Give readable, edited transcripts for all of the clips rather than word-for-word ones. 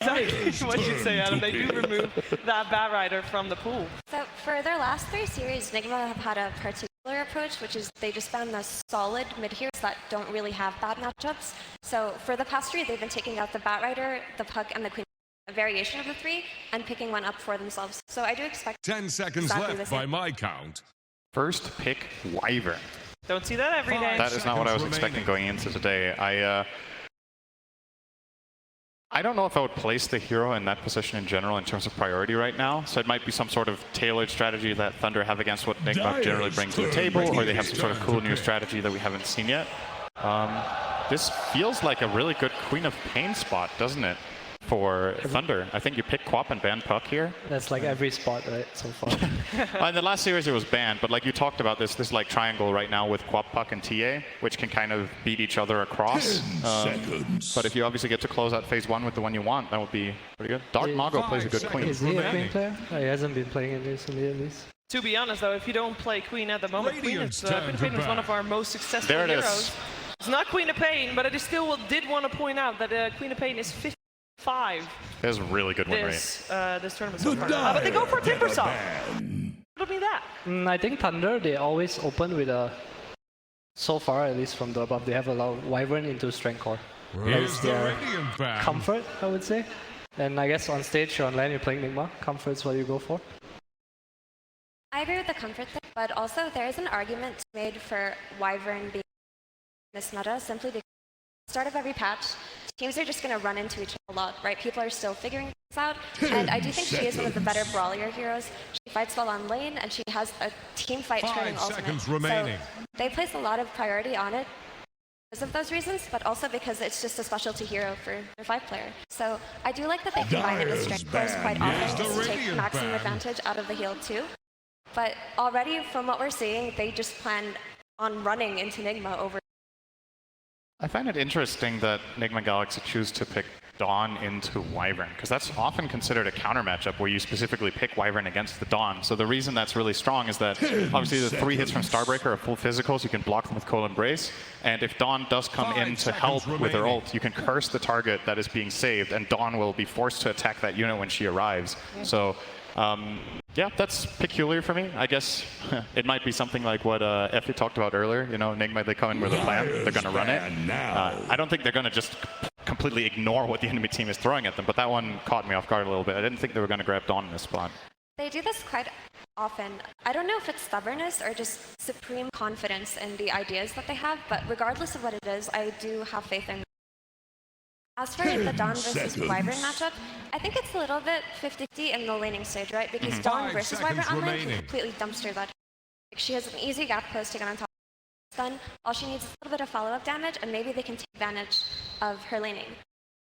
Exactly what you say, Adam. They do remove that Bat Rider from the pool. So for their last 3 series, NIGMA have had a particular approach, which is they just ban the solid mid-heroes that don't really have bad matchups. So for the past 3, they've been taking out the Bat Rider, the Pug, and the Queen, a variation of the 3, and picking one up for themselves. So I do expect 10 seconds left by my count. First pick, Wyvern. Don't see that every day. That is not what I was expecting going into today. I don't know if I would place the hero in that position in general in terms of priority right now. So it might be some sort of tailored strategy that Thunder have against what NIGMA generally brings to the table, or they have some sort of cool new strategy that we haven't seen yet. This feels like a really good Queen of Pain spot, doesn't it? For Thunder. I think you pick Quap and ban Puck here. That's like every spot, right, so far. In the last series it was banned, but like you talked about this like triangle right now with Quap, Puck, and TA, which can kind of beat each other across. But if you obviously get to close out phase 1 with the one you want, that would be pretty good. Dark Mago plays a good Queen. Is he a Queen player? He hasn't been playing it recently, at least. To be honest, though, if you don't play Queen at the moment, Queen of Pain is one of our most successful there it heroes. Is. It's not Queen of Pain, but I still did want to point out that Queen of Pain is 55. There's a really good win rate. This tournament so far. But they go for Timbersaw. Look at that. I think Thunder, they always open with a, so far at least from the above, they have a lot of Wyvern into Strength Core. That's their comfort, I would say. And I guess on stage or on lane, you're playing NIGMA. Comfort's what you go for. I agree with the comfort thing, but also there is an argument made for Wyvern being this meta simply because at the start of every patch, teams are just going to run into each other a lot, right? People are still figuring things out, and I do think she is one of the better brawler heroes. She fights well on lane, and she has a team fight turning ultimate. So they place a lot of priority on it because of those reasons, but also because it's just a specialty hero for their 5-player. So I do like that they combine it with strength cores quite often just to take maximum advantage out of the heal too. But already, from what we're seeing, they just plan on running into NIGMA over. I find it interesting that NIGMA Galaxy choose to pick Dawn into Wyvern, because that's often considered a counter matchup where you specifically pick Wyvern against the Dawn. So the reason that's really strong is that obviously the 3 hits from Starbreaker are full physicals, you can block them with Cold Embrace, and if Dawn does come in to help with her ult, you can curse the target that is being saved, and Dawn will be forced to attack that unit when she arrives. So yeah, that's peculiar for me. I guess it might be something like what Effie talked about earlier. You know, NIGMA, they come in with a plan, they're going to run it. I don't think they're going to just completely ignore what the enemy team is throwing at them, but that one caught me off guard a little bit. I didn't think they were going to grab Dawn in this spot. They do this quite often. I don't know if it's stubbornness or just supreme confidence in the ideas that they have, but regardless of what it is, I do have faith in them. As for the Dawn versus Wyvern matchup, I think it's a little bit 50-50 in the laning stage, right? Because Dawn versus Wyvern on lane can completely dumpster that. She has an easy gap post to get on top of stun. All she needs is a little bit of follow-up damage, and maybe they can take advantage of her laning.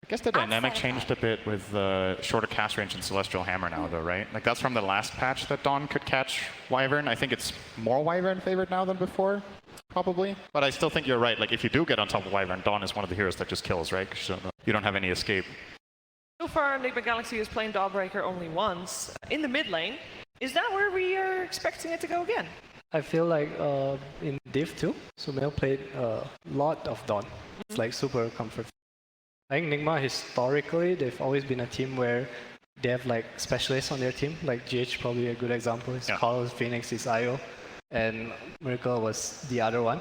I guess the dynamic changed a bit with the shorter cast range and Celestial Hammer now, though, right? Like, that's from the last patch that Dawn could catch Wyvern. I think it's more Wyvern favored now than before, probably. But I still think you're right. Like, if you do get on top of Wyvern, Dawn is one of the heroes that just kills, right? Because you don't have any escape. So far, NIGMA Galaxy is playing Dawnbreaker only once. In the mid lane, is that where we are expecting it to go again? I feel like in Div 2, Sumail played a lot of Dawn. It's like super comfort. I think NIGMA, historically, they've always been a team where they have like specialists on their team. Like GH, probably a good example. Is Carl, Phoenix is IO, and Miracle was the other one.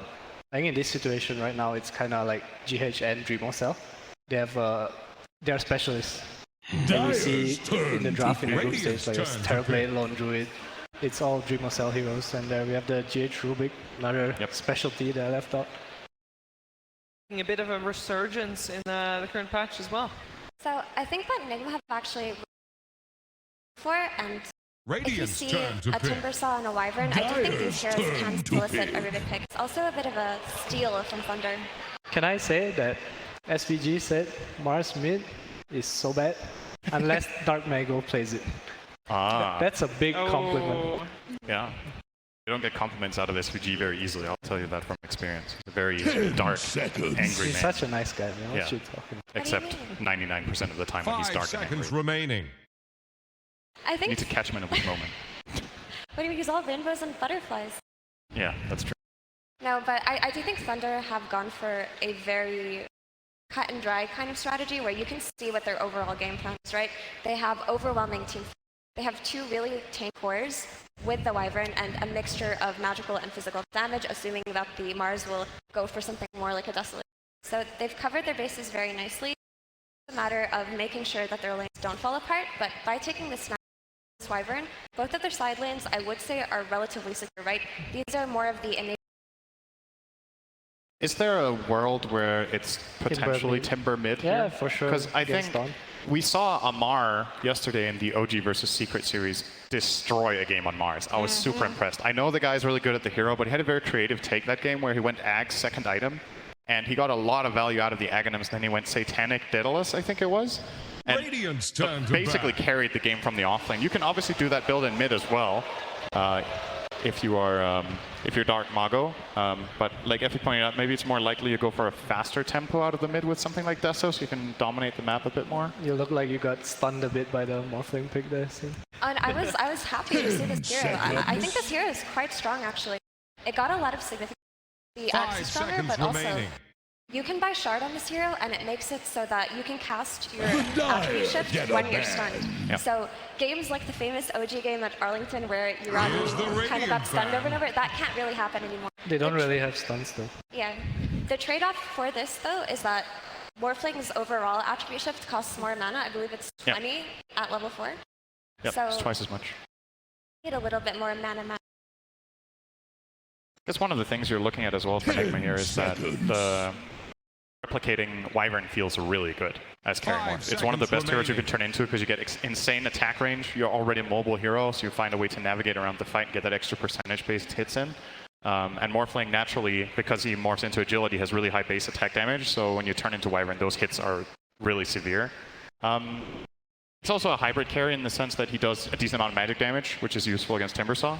I think in this situation right now, it's kind of like GH and Dreamocell. They have they are specialists. And you see in the draft in the group stage, like Terrorblade, Lone Druid, it's all Dreamocell heroes. And there we have the GH Rubik, another specialty that I left out. A bit of a resurgence in the current patch as well. So I think that NIGMA have actually before, and if you see a Timbersaw and a Wyvern, I do think these heroes can solicit a Rubik pick. It's also a bit of a steal from Thunder. Can I say that SVG said Mars mid is so bad unless Dark Mago plays it? That's a big compliment. Yeah. You don't get compliments out of SVG very easily, I'll tell you that from experience. He's a very dark, angry man. He's such a nice guy, man. Yeah. Except 99% of the time when he's dark and angry. Remaining. I think you need to catch him in a weak moment. What do you mean? He's all rainbows and butterflies. Yeah, that's true. No, but I do think Thunder have gone for a very cut and dry kind of strategy where you can see what their overall game plan is, right? They have overwhelming team. They have 2 really tank cores with the Wyvern and a mixture of magical and physical damage, assuming that the Mars will go for something more like a Desolate. So they've covered their bases very nicely. It's a matter of making sure that their lanes don't fall apart, but by taking the snap Wyvern, both of their side lanes, I would say, are relatively secure, right? These are more of the innate. Is there a world where it's potentially Timber mid here? Yeah, for sure. Because I think we saw Amar yesterday in the OG versus Secret series destroy a game on Mars. I was super impressed. I know the guy's really good at the hero, but he had a very creative take that game where he went Ag second item, and he got a lot of value out of the Aghanims. Then he went Satanic Daedalus, I think it was. And basically carried the game from the offlane. You can obviously do that build in mid as well. If you're Dark Mago, but like Effie pointed out, maybe it's more likely you go for a faster tempo out of the mid with something like Deso, so you can dominate the map a bit more. You look like you got stunned a bit by the Morphling pick there. So. And I was happy to see this hero. I think this hero is quite strong, actually. It got a lot of significance. The axe is stronger, but also you can buy Shard on this hero, and it makes it so that you can cast your attribute shift when you're stunned. Yep. So games like the famous OG game at Arlington where Urani kind of got stunned over and over, that can't really happen anymore. They don't really have stuns though. Yeah. The trade-off for this, though, is that Morphling's overall attribute shift costs more mana. I believe it's 20 at level 4. Yep, so it's twice as much. Need a little bit more mana. That's one of the things you're looking at as well for NIGMA here is that the replicating Wyvern feels really good as carry morph. It's one of the best heroes you can turn into because you get insane attack range. You're already a mobile hero, so you find a way to navigate around the fight and get that extra percentage-based hits in. And Morphling naturally, because he morphs into agility, has really high base attack damage, so when you turn into Wyvern, those hits are really severe. It's also a hybrid carry in the sense that he does a decent amount of magic damage, which is useful against Timbersaw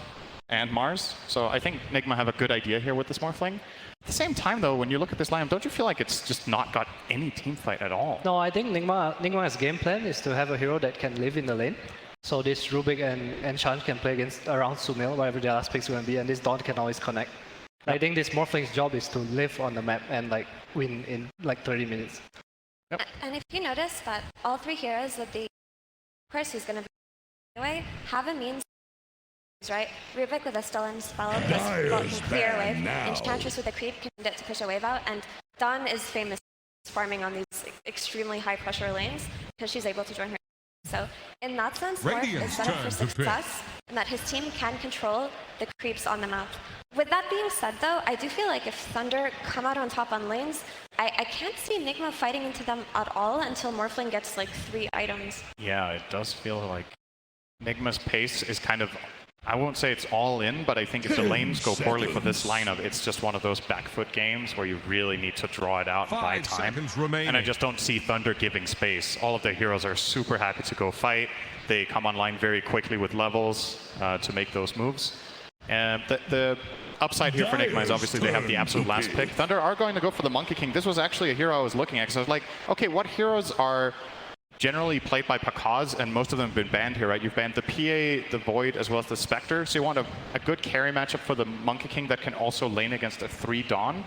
and Mars. So I think NIGMA have a good idea here with this Morphling. At the same time, though, when you look at this lineup, don't you feel like it's just not got any team fight at all? No, I think NIGMA's game plan is to have a hero that can live in the lane. So this Rubik and Enchant can play against around Sumail, whatever their last pick's going to be, and this Dawn can always connect. Yep. I think this Morphling's job is to live on the map and like win in like 30 minutes. Yep. And if you notice that all 3 heroes that the course he's going to be anyway have a means, right? Rubik with a Stellan spell can clear a wave. Enchantress with a creep can get to push a wave out, and Dawn is famous farming on these extremely high pressure lanes because she's able to join her. So in that sense, Morph is set up for success, and that his team can control the creeps on the map. With that being said, though, I do feel like if Thunder come out on top on lanes, I can't see NIGMA fighting into them at all until Morphling gets like 3 items. Yeah, it does feel like NIGMA's pace is kind of, I won't say it's all in, but I think if the lanes go poorly for this lineup, it's just one of those back foot games where you really need to draw it out and buy time. And I just don't see Thunder giving space. All of their heroes are super happy to go fight. They come online very quickly with levels to make those moves. And the upside here for NIGMA is obviously they have the absolute last pick. Thunder are going to go for the Monkey King. This was actually a hero I was looking at because I was like, okay, what heroes are generally played by Pakaz, and most of them have been banned here, right? You've banned the PA, the Void, as well as the Spectre. So you want a good carry matchup for the Monkey King that can also lane against a 3 Dawn.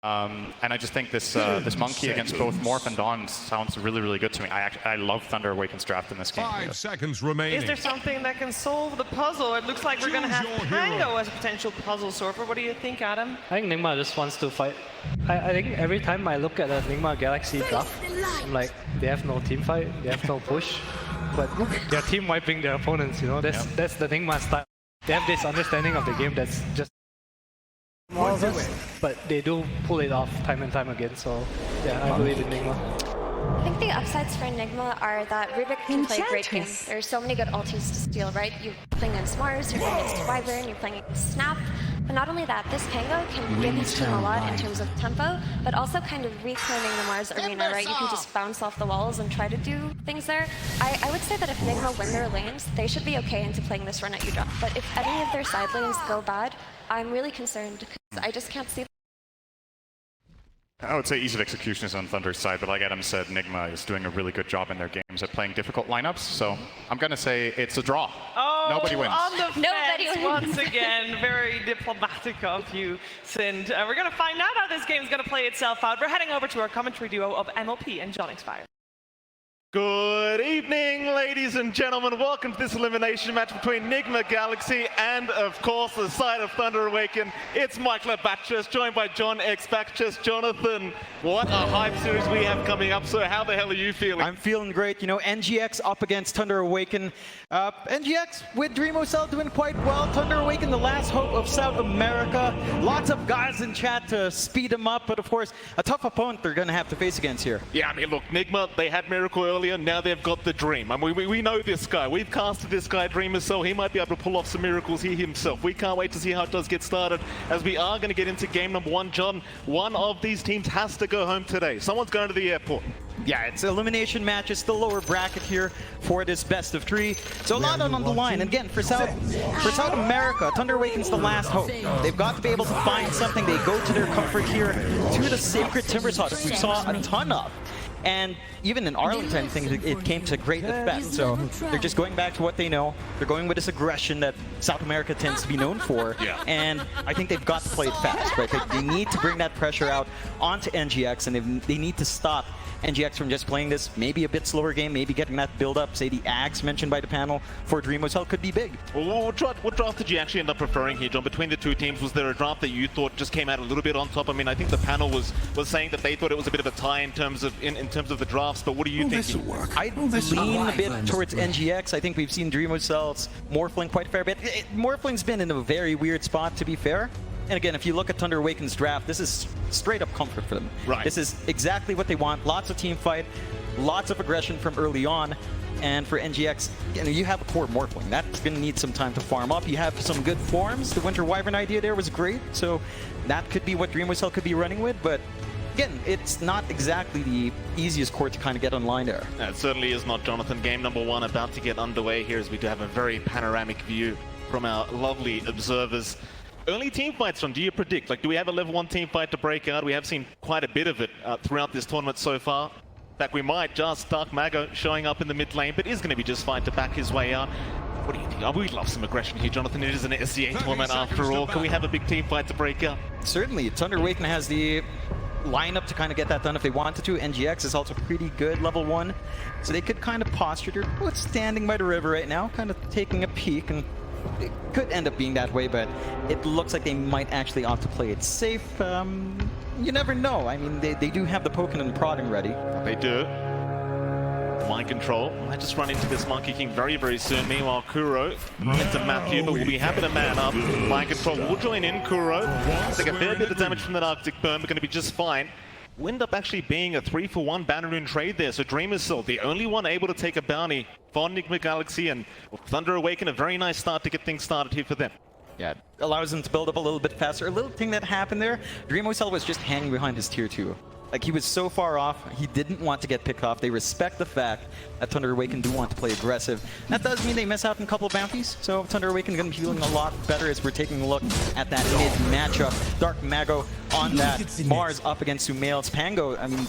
And I just think this this Monkey against both Morph and Dawn sounds really, really good to me. I love Thunder Awaken's draft in this game. 5 seconds remaining. Is there something that can solve the puzzle? It looks like we're going to have Pango as a potential puzzle solver. What do you think, Adam? I think NIGMA just wants to fight. I think every time I look at a NIGMA Galaxy draft, I'm like, they have no team fight, they have no push, but they're team wiping their opponents, you know? That's the NIGMA style. They have this understanding of the game that's just more of us, but they do pull it off time and time again, so yeah, I believe in NIGMA. I think the upsides for NIGMA are that Rubik can play a great game. There's so many good ultis to steal, right? You're playing against Mars, you're playing against Wyvern, you're playing against Snap. But not only that, this Pango can give his team a lot in terms of tempo, but also kind of reclaiming the Mars arena, right? You can just bounce off the walls and try to do things there. I would say that if NIGMA win their lanes, they should be okay into playing this run at U-Drop. But if any of their side lanes go bad, I'm really concerned because I just can't see. I would say ease of execution is on Thunder's side, but like Adam said, NIGMA is doing a really good job in their games at playing difficult lineups. So I'm going to say it's a draw. Oh, Nobody wins. On the Nobody fence wins. once again. Very diplomatic of you, Sind. We're going to find out how this game is going to play itself out. We're heading over to our commentary duo of MLP and John Expired. Good evening, ladies and gentlemen. Welcome to this elimination match between NIGMA Galaxy and, of course, the side of Thunder Awaken. It's Michael Batches, joined by John X Batches. Jonathan, what a hype series we have coming up. So how the hell are you feeling? I'm feeling great. You know, NGX up against Thunder Awaken. NGX with DreamOCell doing quite well. Thunder Awaken, the last hope of South America. Lots of guys in chat to speed them up, but of course, a tough opponent they're going to have to face against here. Yeah, I mean, look, NIGMA, they had Miracle earlier. Now they've got the Dream. I mean, we know this guy. We've casted this guy, DreamOCell. He might be able to pull off some miracles here himself. We can't wait to see how it does get started, as we are going to get into game number 1. John, one of these teams has to go home today. Someone's going to the airport. Yeah, it's elimination matches, the lower bracket here for this best of 3. So a lot on the line. And again, for South America, Thunder Awaken's the last hope. They've got to be able to find something. They go to their comfort here to the Sacred Timbers Hut, which we saw a ton of. And even in Arlington, I think it came to great effect. So they're just going back to what they know. They're going with this aggression that South America tends to be known for. Yeah. And I think they've got to play it fast, right? They need to bring that pressure out onto NGX, and they need to stop NGX from just playing this maybe a bit slower game, maybe getting that build-up. Say the Ags mentioned by the panel for DreamOCell could be big. Well, what draft did you actually end up preferring here, John? Between the two teams, was there a draft that you thought just came out a little bit on top? I mean, I think the panel was saying that they thought it was a bit of a tie in terms of the drafts, but what do you think? I lean a bit towards NGX. I think we've seen DreamOCell's Morphling quite a fair bit. Morphling's been in a very weird spot, to be fair. And again, if you look at Thunder Awaken's draft, this is straight up comfort for them. Right. This is exactly what they want. Lots of team fight, lots of aggression from early on. And for NGX, you have a core Morphling. That's going to need some time to farm up. You have some good forms. The Winter Wyvern idea there was great. So that could be what DreamOCell could be running with. But again, it's not exactly the easiest core to kind of get online there. It certainly is not, Jonathan. Game number 1 about to get underway here, as we do have a very panoramic view from our lovely observers. Early team fights, John, do you predict? Like, do we have a level 1 team fight to break out? We have seen quite a bit of it throughout this tournament so far. In fact, we might just Dark Mago showing up in the mid lane, but is going to be just fine to back his way out. What do you think? Oh, we'd love some aggression here, Jonathan. It is an SCA tournament after all. Can we have a big team fight to break out? Certainly. Thunder Awaken has the lineup to kind of get that done if they wanted to. NGX is also pretty good level 1, so they could kind of posture. They're standing by the river right now, kind of taking a peek, and it could end up being that way, but it looks like they might actually opt to play it safe. You never know. I mean, they do have the poking and prodding ready. They do. Mind control. Might just run into this Monkey King very, very soon. Meanwhile, Kuro gets a map here, but will be happy to man up. Mind control will join in. Kuro take a fair bit of damage from that Arctic Burn, but going to be just fine. Will end up actually being a 3-for-1 banner rune trade there, so DreamOCell, the only one able to take a bounty for NIGMA Galaxy, and Thunder Awaken, a very nice start to get things started here for them. Yeah, it allows them to build up a little bit faster. A little thing that happened there, DreamOCell was just hanging behind his tier 2. Like, he was so far off, he didn't want to get picked off. They respect the fact that Thunder Awaken do want to play aggressive. That does mean they miss out on a couple of bounties, so Thunder Awaken going to be feeling a lot better as we're taking a look at that mid matchup. Dark Mago on that, Mars up against Sumail's Pango. I mean,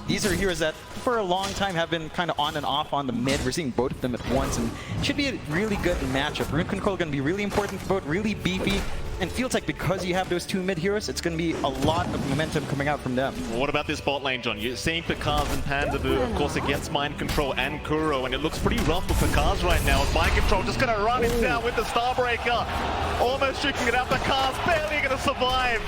these are heroes that for a long time have been kind of on and off on the mid. We're seeing both of them at once, and it should be a really good matchup. Rune Control going to be really important for both, really beefy, and feels like because you have those two mid heroes, it's going to be a lot of momentum coming out from them. Well, what about this bot lane, John? You're seeing Picaz and Panda do, of course, against Mind Control and Kuro, and it looks pretty rough for Picaz right now. Mind Control just going to run it down with the Starbreaker. Almost shooting it out. Picaz barely going to survive.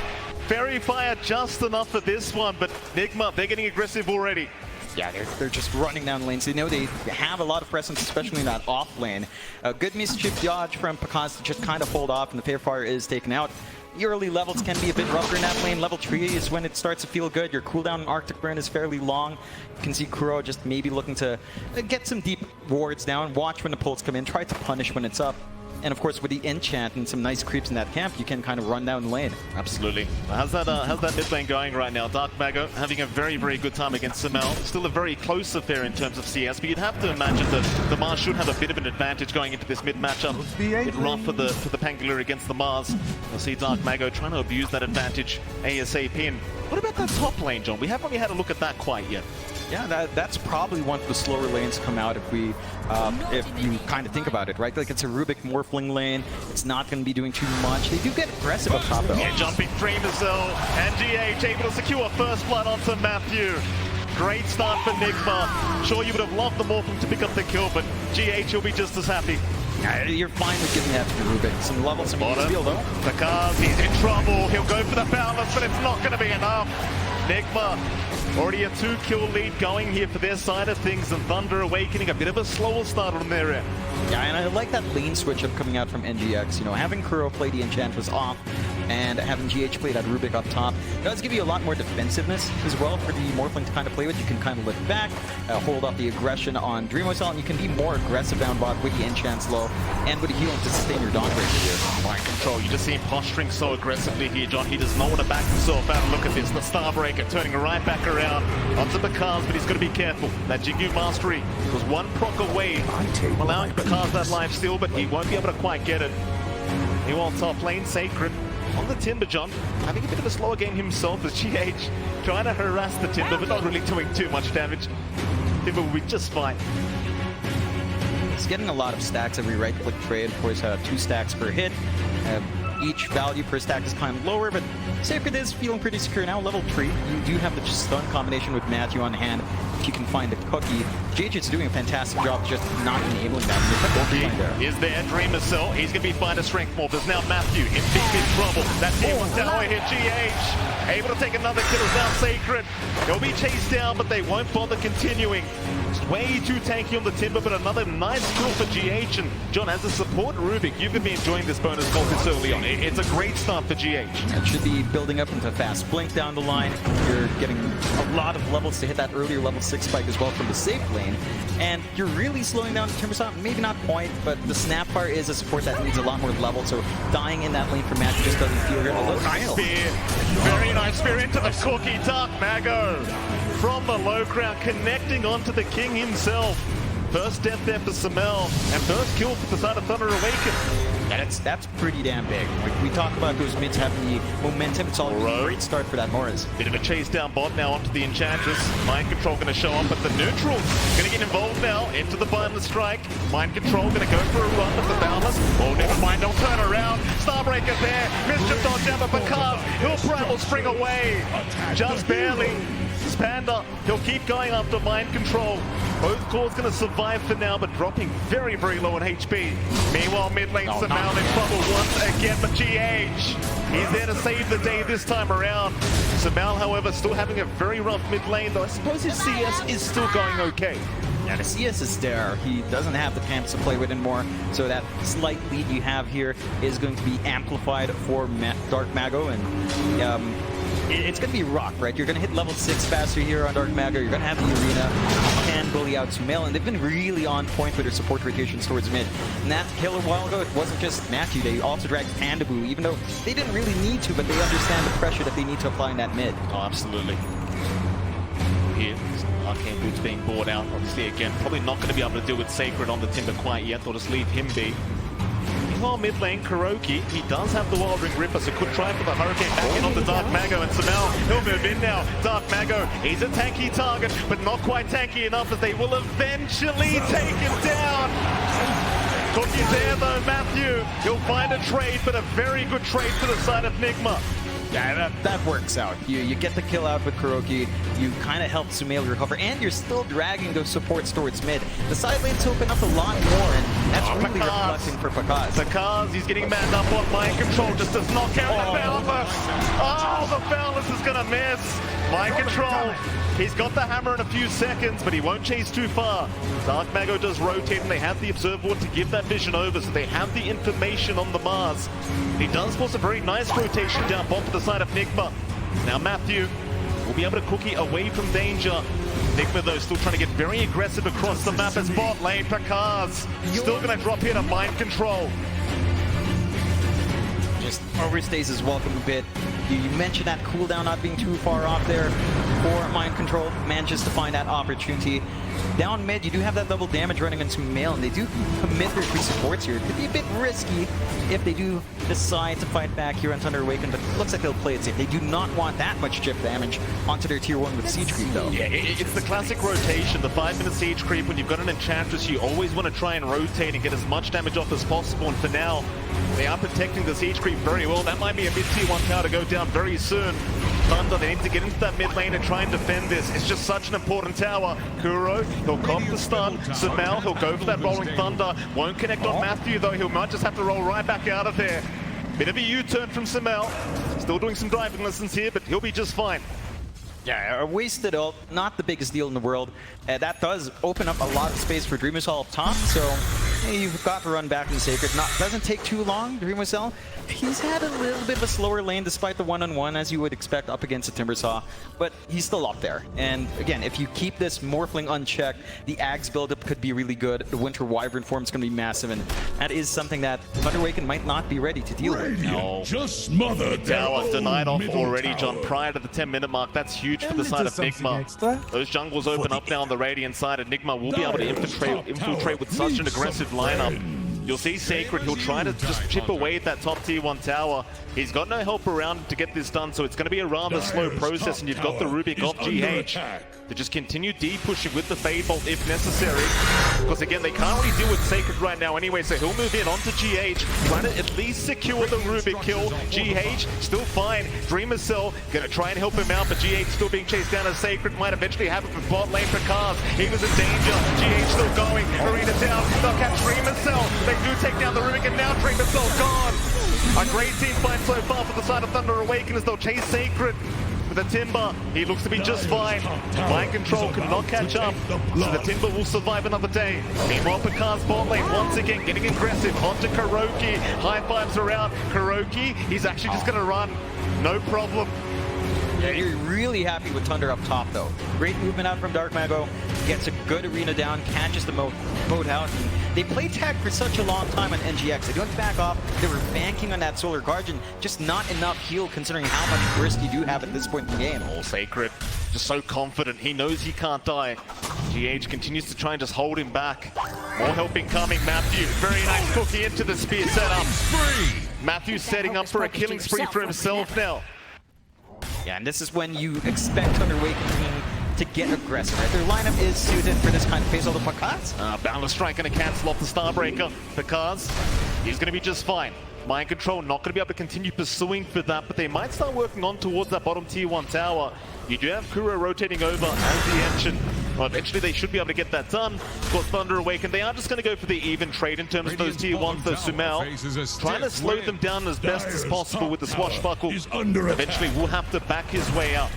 Fairy Fire just enough for this one, but NIGMA, they're getting aggressive already. Yeah, they're just running down lanes. They know they have a lot of presence, especially in that off lane. A good mischief dodge from Picaz to just kind of hold off, and the Fairy Fire is taken out. The early levels can be a bit rougher in that lane. Level 3 is when it starts to feel good. Your cooldown in Arctic Burn is fairly long. You can see Kuro just maybe looking to get some deep wards down, watch when the pulls come in, try to punish when it's up. And of course, with the enchant and some nice creeps in that camp, you can kind of run down the lane. Absolutely. How's that mid lane going right now? Dark Mago having a very, very good time against Sumail. Still a very close affair in terms of CS, but you'd have to imagine that the Mars should have a bit of an advantage going into this mid matchup. It's rough for the Pangolier against the Mars. We'll see Dark Mago trying to abuse that advantage ASAP. And What about that top lane, John? We haven't really had a look at that quite yet. Yeah, that's probably one of the slower lanes to come out if you kind of think about it, right? Like it's a Rubik Morphling lane. It's not going to be doing too much. They do get aggressive up top though. Yeah, jumping Dreamers though, and GH able to secure first blood onto Matthew. Great start for NIGMA. Sure, you would have loved the Morphling to pick up the kill, but GH will be just as happy. Yeah, you're fine with giving that to Rubik. Some levels, some feel though. Because he's in trouble. He'll go for the balance, but it's not going to be enough. NIGMA already a 2-kill lead going here for their side of things, and Thunder Awakening a bit of a slower start on their end. Yeah, and I like that lane switch up coming out from NGX. You know, having Kuro play the Enchantress off and having GH play that Rubik up top does give you a lot more defensiveness as well for the Morphling to kind of play with. You can kind of lift back, hold off the aggression on DreamOCell, and you can be more aggressive down bot with the Enchants low and with the healing to sustain your Dawn Breaker here. Mind control, you just see him posturing so aggressively here, John. He does not want to back himself out. Look at this, the Starbreaker turning right back around onto Bakaz, but he's got to be careful. That Jigyu Mastery was one proc away, allowing Bakaz that life steal, but he won't be able to quite get it. Meanwhile, top lane, Sacred on the Timber, John, having a bit of a slower game himself as GH trying to harass the Timber, but not really doing too much damage. Timber will be just fine. He's getting a lot of stacks every right-click trade. Of course, 2 stacks per hit. Each value per stack is kind of lower, but Sacred is feeling pretty secure now. Level 3, you do have the stun combination with Matthew on hand. If you can find the cookie, GH is doing a fantastic job just not enabling that. Is there Dreamer Cell? He's going to be finding a strength morph. There's now Matthew in big trouble. That T1 tower hit GH. Able to take another kill is now Sacred. He'll be chased down, but they won't bother continuing. It's way too tanky on the Timber, but another nice kill for GH. And John, as a support Rubik, you're going to be enjoying this bonus goal this early on. It's a great start for GH. It should be building up into a fast blink down the line. You're getting a lot of levels to hit that earlier level 6 spike as well from the safe lane. And you're really slowing down the Timber Stop. Maybe not point, but the Snap Bar is a support that needs a lot more level. So dying in that lane for Matthew just doesn't feel good. Nice spear. Very nice spear into the cookie. Dark Mago from the low ground, connecting onto the king himself. First death there for Samel, and first kill for the side of Thunder Awaken. That's pretty damn big. Like, we talk about those mids having the momentum. It's all a great start for that Morris. Bit of a chase down bot now onto the Enchantress. Mind Control going to show up, but the neutrals going to get involved now into the Bindless Strike. Mind Control going to go for a run with the Boundless. Oh, never mind, they'll turn around. Starbreaker there. Mischief dodge out, but Bakaz, he'll Primal Spring away. Just barely. Panda, he'll keep going after Mind Control. Both cores going to survive for now, but dropping very, very low on HP. Meanwhile, mid lane, Samal in trouble once again, but GH, he's there to save the day this time around. Samal, however, still having a very rough mid lane, though I suppose his CS is still going okay. Yeah, the CS is there. He doesn't have the camps to play with anymore, so that slight lead you have here is going to be amplified for Dark Mago, and it's going to be rough, right? You're going to hit level 6 faster here on Dark Mago. You're going to have the arena. You can bully out Sumail, and they've been really on point with their support rotations towards mid. And that kill a while ago, it wasn't just Matthew. They also dragged Pandaboo, even though they didn't really need to, but they understand the pressure that they need to apply in that mid. Oh, absolutely. Here, Arcane Boots being bought out. Obviously, again, probably not going to be able to deal with Sacred on the Timber quite yet. They'll just leave him be. Meanwhile, mid lane, Kuroki, he does have the Wild Ring Ripper, so could try for the Hurricane back in on the Dark Mago, and Samel, he'll move in now. Dark Mago, he's a tanky target, but not quite tanky enough as they will eventually take him down. Cookie there though, Matthew, he'll find a trade, but a very good trade for the side of NIGMA. Yeah, that works out. You get the kill out with Kuroki, you kind of help Sumail recover, and you're still dragging those supports towards mid. The side lanes open up a lot more, and that's really reflecting for Bakaz. Bakaz, he's getting manned up on Mind Control, just does not count the Boundless. Oh, the Boundless is going to miss. Mind Control, he's got the hammer in a few seconds, but he won't chase too far. Dark Mago does rotate, and they have the Observer Ward to give that vision over, so they have the information on the Mars. He does force a very nice rotation down bottom to the side of NIGMA. Now Matthew will be able to cookie away from danger. NIGMA though still trying to get very aggressive across the map as bot lane. Bakaz still going to drop here to Mind Control. Just overstays his welcome a bit. You mentioned that cooldown not being too far off there for Mind Control. Manages to find that opportunity. Down mid, you do have that double damage running into Mail, and they do commit their 3 supports here. It could be a bit risky if they do decide to fight back here on Thunder Awaken, but it looks like they'll play it safe. They do not want that much chip damage onto their tier 1 with Siege Creep, though. Yeah, it's the classic rotation, the 5-minute Siege Creep. When you've got an Enchantress, you always want to try and rotate and get as much damage off as possible, and for now, they are protecting the Siege Creep very well. That might be a mid-tier 1 tower to go down very soon. Thunder, they need to get into that mid lane and try and defend this. It's just such an important tower. Kuro, he'll cop the stun. Sumail, he'll go for that Rolling Thunder. Won't connect on Matthew, though. He might just have to roll right back out of there. Bit of a U-turn from Sumail. Still doing some driving lessons here, but he'll be just fine. Yeah, a wasted ult, not the biggest deal in the world. That does open up a lot of space for Dreamercell up top, so you've got to run back in Sacred. Doesn't take too long, Dreamercell. He's had a little bit of a slower lane despite the one-on-one, as you would expect up against a Timbersaw, but he's still up there. And again, if you keep this Morphling unchecked, the Ags buildup could be really good. The Winter Wyvern form is going to be massive, and that is something that Thunder Awaken might not be ready to deal with. No. Just smothered. Tower denied off already, John, prior to the 10-minute mark. That's huge for the side of NIGMA. Those jungles open up now on the Radiant side, and NIGMA will be able to infiltrate with such an aggressive lineup. You'll see Sacred, he'll try to just chip away at that top tier 1 tower. He's got no help around him to get this done, so it's going to be a rather slow process, and you've got the Rubik off GH to just continue D-pushing with the Fade Bolt if necessary. Because again, they can't really deal with Sacred right now anyway, so he'll move in onto GH, trying to at least secure the Rubik kill. GH, still fine. Dreamercell going to try and help him out, but GH still being chased down as Sacred might eventually have it for bot lane for Cars. He was in danger. GH still going. Arena down. They'll catch Dreamercell. They do take down the Rubik, and now Dreamercell gone. A great team fight so far for the side of Thunder Awaken as they'll chase Sacred. With the Timber, he looks to be just fine. Mind control cannot catch up, so the Timber will survive another day. Meanwhile, Picard's bot lane once again getting aggressive onto Kuroki. High fives are out. Kuroki, he's actually just going to run. No problem. Yeah, you're really happy with Thunder up top, though. Great movement out from Dark Mago. Gets a good arena down, catches the moat out. They played tag for such a long time on NGX. They don't back off. They were banking on that Solar Guardian. Just not enough heal considering how much burst you do have at this point in the game. All Sacred, just so confident. He knows he can't die. GH continues to try and just hold him back. More help incoming. Matthew, very nice cookie into the spear setup. Matthew setting up for a killing spree for himself now. Yeah, and this is when you expect Thunder Awaken to get aggressive, right? Their lineup is suited for this kind of phase. Although Pakaz, Boundless Strike going to cancel off the Starbreaker. Pakaz, he's going to be just fine. Mind control, not going to be able to continue pursuing for that, but they might start working on towards that bottom tier 1 tower. You do have Kuro rotating over as the engine. Well, eventually they should be able to get that done. Of course, Thunder Awaken, they are just going to go for the even trade in terms of those tier 1s, those Sumail. Trying to slow them down as best as possible with the Swashbuckle. Eventually we'll have to back his way up.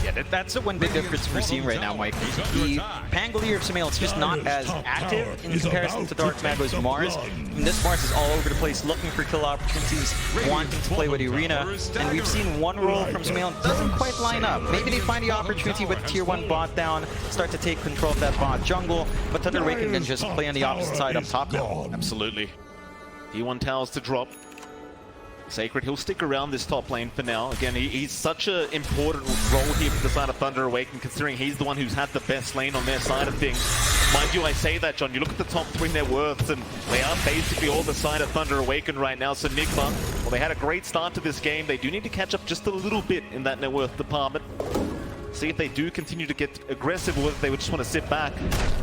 Yeah, that's the one big difference we're seeing right now, Mike. The Pangolier of Sumail is just not as active in comparison to Dark Mago's Mars. And this Mars is all over the place, looking for kill opportunities, wanting to play with Arena. And we've seen one roll from Sumail doesn't quite line up. Maybe they find the opportunity with tier 1 bot down, start to take control of that bot jungle, but Thunder Awaken can just play on the opposite side up top now. Absolutely. Tier 1 towers to drop. Sacred, he'll stick around this top lane for now. Again, he's such an important role here for the side of Thunder Awaken, considering he's the one who's had the best lane on their side of things. Mind you, I say that, John, you look at the top 3 net worths, and they are basically all the side of Thunder Awaken right now. So NIGMA, well, they had a great start to this game. They do need to catch up just a little bit in that net worth department. See if they do continue to get aggressive, or whether they would just want to sit back.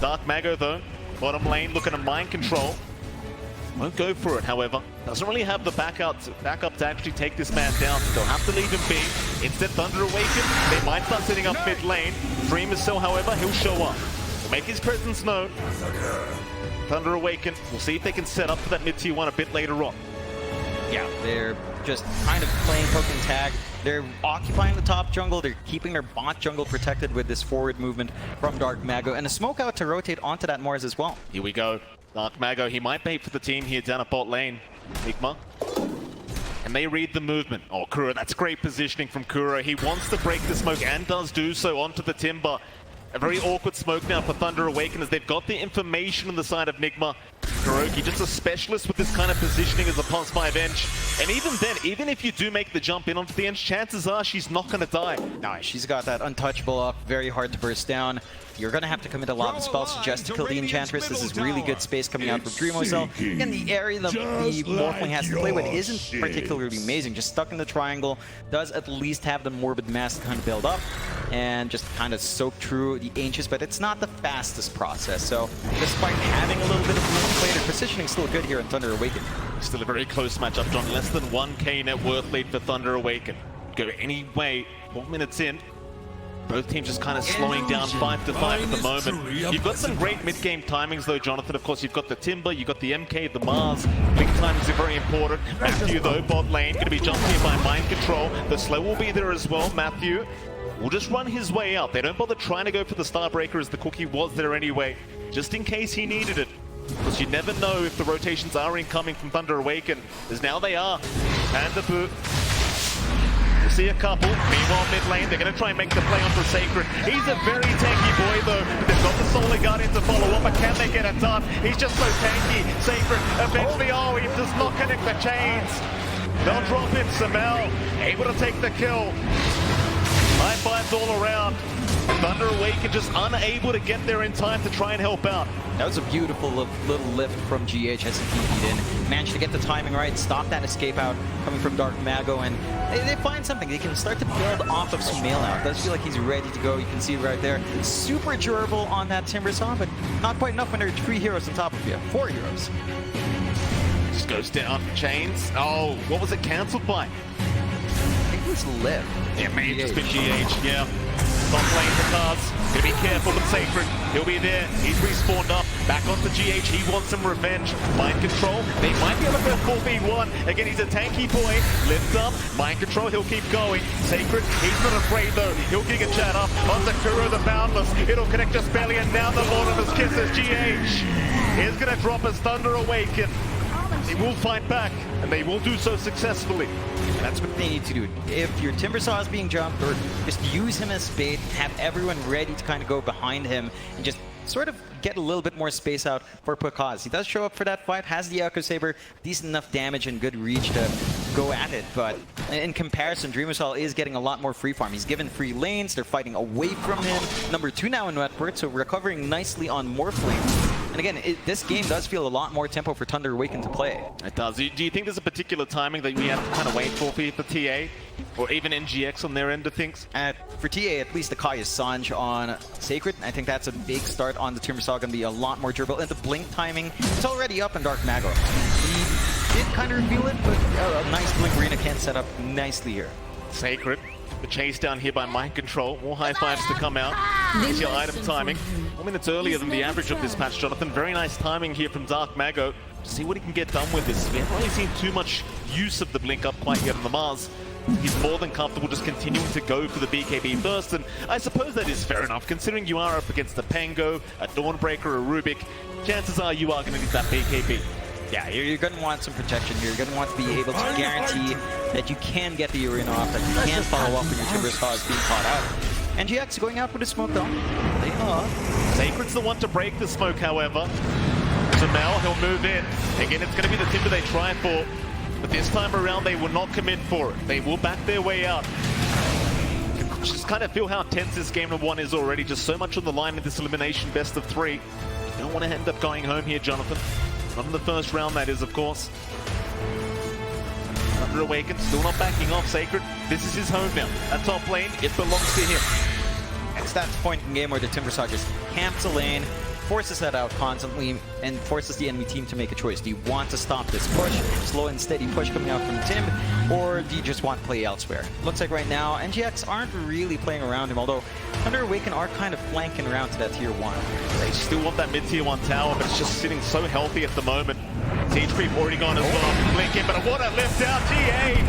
Dark Mago, though, bottom lane, looking at mind control. Won't go for it, however. Doesn't really have the backup to actually take this man down. They'll have to leave him be. Instead, Thunder Awaken, they might start setting up mid lane. Dreamercell, however, he'll show up. He'll make his presence known. Thunder Awaken, we'll see if they can set up for that mid tier 1 a bit later on. Yeah, they're just kind of playing poking tag. They're occupying the top jungle. They're keeping their bot jungle protected with this forward movement from Dark Mago. And a smoke out to rotate onto that Mars as well. Here we go. Dark Mago, he might bait for the team here down at bot lane. NIGMA. And they read the movement. Oh, Kuro, that's great positioning from Kuro. He wants to break the smoke and does do so onto the Timber. A very awkward smoke now for Thunder Awaken as they've got the information on the side of NIGMA. KuroKy, just a specialist with this kind of positioning as a +5 Ench. And even then, even if you do make the jump in onto the Ench, chances are she's not going to die. No, she's got that untouchable up, very hard to burst down. You're going to have to commit a lot of spells just to kill the Enchantress. This is really good space coming out from DreamOCell. Again, the area that the Morphling has to play with isn't particularly amazing. Just stuck in the triangle, does at least have the Morbid Mass to kind of build up and just kind of soak through the Ancients, but it's not the fastest process. So despite having a little bit of room play, their positioning still good here in Thunder Awaken. Still a very close matchup, John. Less than 1k net worth lead for Thunder Awaken. Go any way, 4 minutes in. Both teams just kind of slowing down 5-5 at the moment. You've got some great mid-game timings though, Jonathan. Of course, you've got the Timber, you've got the MK, the Mars. Blink timings are very important. Matthew though, bot lane, going to be jumped here by Mind Control. The slow will be there as well. Matthew will just run his way out. They don't bother trying to go for the Starbreaker as the cookie was there anyway, just in case he needed it. Because you never know if the rotations are incoming from Thunder Awaken, as now they are. And the boot. We'll see a couple. Meanwhile, mid lane, they're going to try and make the play onto Sacred. He's a very tanky boy, though. But they've got the Solar Guardian to follow up, but can they get it done? He's just so tanky. Sacred eventually, he does not connect the chains. They'll drop in. Samel able to take the kill. High fives all around. Thunder Awaken just unable to get there in time to try and help out. That was a beautiful little lift from GH as he TP'd in. Managed to get the timing right, stop that escape out coming from Dark Mago, and they find something. They can start to build off of Sumail now. It does feel like he's ready to go. You can see it right there. Super durable on that Timber Saw, but not quite enough when there are 3 heroes on top of you. 4 heroes. Just goes down for chains. Oh, what was it cancelled by? I think it was Liv. It may have just been GH, yeah. Not playing the cards. Gonna be careful with Sacred. He'll be there. He's respawned up. Back onto GH. He wants some revenge. Mind Control. They might be able to go 4v1. Again, he's a tanky boy. Lift up. Mind Control. He'll keep going. Sacred. He's not afraid though. He'll Giga Chat up. Onto Kuro the Boundless. It'll connect just barely. And now the Lord of his Kisses. GH is gonna drop as Thunder Awaken. They will fight back, and they will do so successfully. And that's what they need to do. If your Timber Saw is being jumped, or just use him as bait, have everyone ready to kind of go behind him, and just sort of get a little bit more space out for Pakaz. He does show up for that fight, has the Echo Saber, decent enough damage and good reach to go at it, but in comparison, DreamOCell is getting a lot more free farm. He's given free lanes, they're fighting away from him. Number 2 now in Wetport, so recovering nicely on Morphling. And again, this game does feel a lot more tempo for Thunder Awaken to play. It does. Do you think there's a particular timing that we have to kind of wait for TA? Or even NGX on their end of things? For TA, at least the Kaya Sanj on Sacred. I think that's a big start on the Timber Saw, going to be a lot more durable. And the blink timing, it's already up in Dark Mago. He did kind of reveal it, but a nice blink arena can set up nicely here. Sacred. The chase down here by Mind Control. More high fives to come out. Here's your item timing. 4 minutes earlier than the average of this match, Jonathan. Very nice timing here from Dark Mago. See what he can get done with this. We haven't really seen too much use of the blink up quite yet on the Mars. He's more than comfortable just continuing to go for the BKB first, and I suppose that is fair enough, considering you are up against a Pango, a Dawnbreaker, a Rubik. Chances are you are going to need that BKB. Yeah, you're going to want some protection here. You're going to want to be able to guarantee that you can get the arena off, that you can follow up when your Timber Saw is being caught out. NGX going out with a smoke though. They are. Sacred's the one to break the smoke, however. Samel, he'll move in. Again, it's going to be the Timber they try for. But this time around, they will not commit for it. They will back their way out. You can just kind of feel how tense this game of 1 is already. Just so much on the line in this elimination best of 3. You don't want to end up going home here, Jonathan. Not in the first round, that is, of course. Thunder Awaken, still not backing off Sacred. This is his home now. That top lane, it belongs to him. It's that point in game where the Timber Saw just camps a lane, forces that out constantly, and forces the enemy team to make a choice. Do you want to stop this push, slow and steady push coming out from Tim, or do you just want to play elsewhere? Looks like right now, NGX aren't really playing around him, although Thunder Awaken are kind of flanking around to that tier 1. They still want that mid-tier 1 tower, but it's just sitting so healthy at the moment. Siege Creep already gone as well. Blinking, but what a lift out. GH!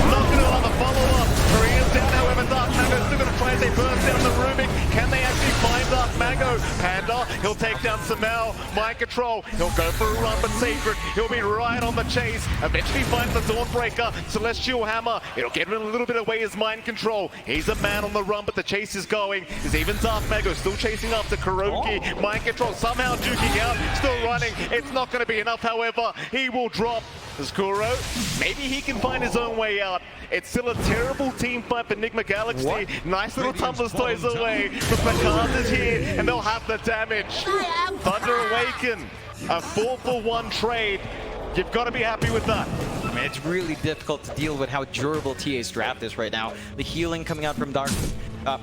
Not going to allow the follow-up. Korea's down, however, Dark Mago's still going to try as they burst down the Rubik. Can they actually find Dark Mago? Panda, he'll take down Samel. Mind control. He'll go for a run, but Sacred, he'll be right on the chase. Eventually finds the Dawnbreaker. Celestial Hammer. It'll get him a little bit away his mind control. He's a man on the run, but the chase is going. There's even Dark Mago still chasing after Kuroki. Mind control somehow duking out. Still running. It's not going to be enough, however. He will drop. As Kuro, maybe he can find his own way out. It's still a terrible team fight for NIGMA Galaxy. What? Nice little Tumblr's toys away. But Picard is here, and they'll have the damage. Thunder Awaken, a 4-for-1 trade. You've got to be happy with that. I mean, it's really difficult to deal with how durable TA's draft is right now. The healing coming out from Dark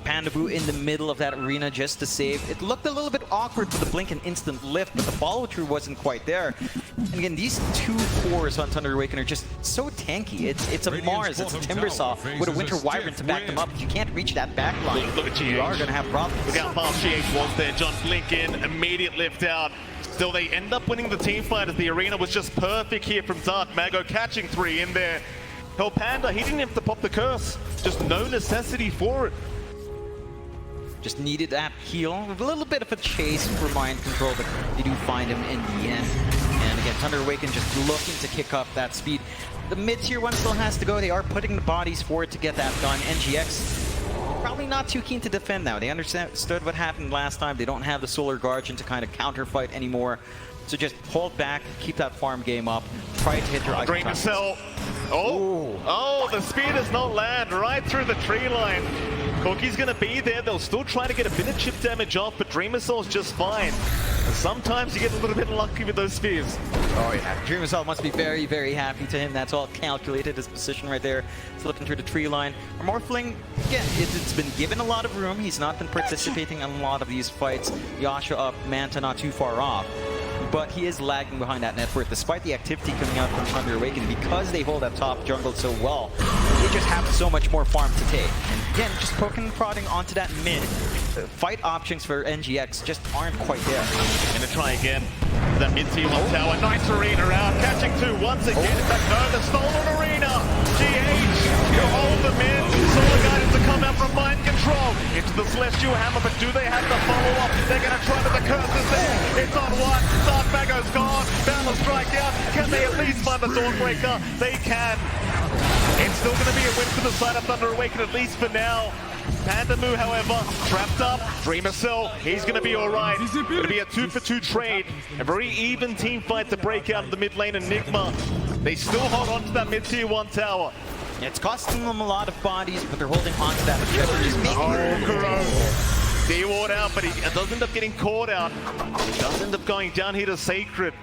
Pandaboo in the middle of that arena just to save. It looked a little bit awkward for the blink and instant lift, but the follow-through wasn't quite there. And again, these 2 cores on Thunder Awaken are just so tanky. It's a Mars, it's a Timbersaw with a Winter Wyvern to back them up. If you can't reach that back line, Look at you are going to have problems. Look how fast GH was there. John blink in, immediate lift out. Still, they end up winning the team fight as the arena was just perfect here from Dark Mago, catching 3 in there. Hell Panda, he didn't have to pop the curse. Just no necessity for it. Just needed that heal. A little bit of a chase for mind control, but they do find him in the end. And again, Thunder Awaken just looking to kick up that speed. The mid-tier one still has to go. They are putting the bodies forward to get that done. NGX probably not too keen to defend now. They understood what happened last time. They don't have the Solar Guardian to kind of counterfight anymore. So just hold back, keep that farm game up, try to hit your ice. Dream Cell. Oh, the speed does not land right through the tree line. Cookie's gonna be there. They'll still try to get a bit of chip damage off, but Dreamer Cell's just fine. And sometimes you get a little bit lucky with those spears. Oh yeah, Dreamer Cell must be very, very happy to him. That's all calculated, his position right there. Slipping through the tree line. Morphling, again, it's been given a lot of room. He's not been participating in a lot of these fights. Yasha up, Manta not too far off. But he is lagging behind that network, despite the activity coming out from Thunder Awaken. Because they hold that top jungle so well, they just have so much more farm to take. And again, just poking and prodding onto that mid. Fight options for NGX just aren't quite there. Gonna try again. That mid-tier 1 tower, nice arena out, catching 2 once again. That Nova stolen arena. GH, you hold the mid. Solar Guardian to come out from mind control into the Celestial Hammer, but do they have the follow-up? They're gonna try to the curses there. It's on 1. Dark Mago's gone. Boundless strike out. Can they at least find the Dawnbreaker? They can. It's still gonna be a win for the side of Thunder Awaken, at least for now. Pandamoo, however, trapped up. Dreamer Cell, he's going to be all right. Going to be a 2-for-2 trade. A very even team fight to break out of the mid lane, and NIGMA, they still hold on to that mid-tier 1 tower. It's costing them a lot of bodies, but they're holding on to that objective. D-ward out, but he does end up getting caught out. He does end up going down here to Sacred.